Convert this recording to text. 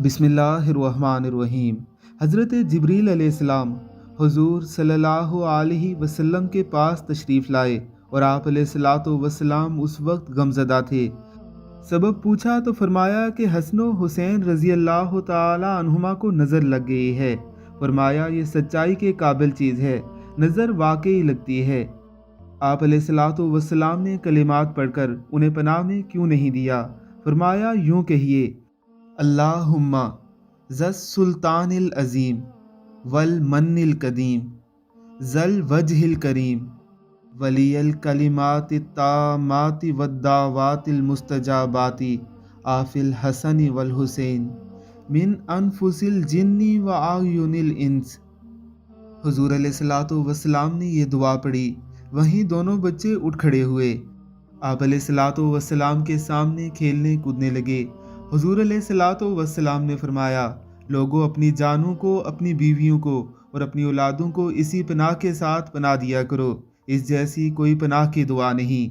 बिस्मिल्लाहिर्रहमानिर्रहीम। हज़रत जिब्रील अलैहिस्सलाम हुज़ूर सल्लल्लाहु अलैहि वसल्लम के पास तशरीफ़ लाए और आप अलैहिस्सलातु वस्सलाम उस वक्त गमज़दा थे। सबब पूछा तो फरमाया कि हसन व हुसैन रज़ी अल्लाह ताला अन्हुमा को नज़र लग गई है। फरमाया ये सच्चाई के काबिल चीज़ है, नज़र वाकई लगती है। आप अलैहिस्सलातु वस्सलाम ने कलिमात पढ़कर उन्हें पनाह में क्यों नहीं दिया। फरमाया यूँ कहिए, अल्लाहुम्मा ज़स सुल्तानिल अज़ीम वल मन्निल कदीम ज़ल वजहिल करीम वलियल कलिमाति तामाति वद्दावातिल मुस्तजाबाति आफिल हसनी वल हुसैन मिन अनफुसिल जिन्नी व आयुनिल इंस। हुज़ूर अलैहिस्सलातु वस्सलाम ने ये दुआ पढ़ी, वहीं दोनों बच्चे उठ खड़े हुए। आप अलैहिस्सलातु वस्सलाम के सामने खेलने कूदने लगे। हुज़ूर अलैहिस्सलातु वस्सलाम ने फरमाया, लोगों अपनी जानों को, अपनी बीवियों को और अपनी औलादों को इसी पनाह के साथ पनाह दिया करो, इस जैसी कोई पनाह की दुआ नहीं।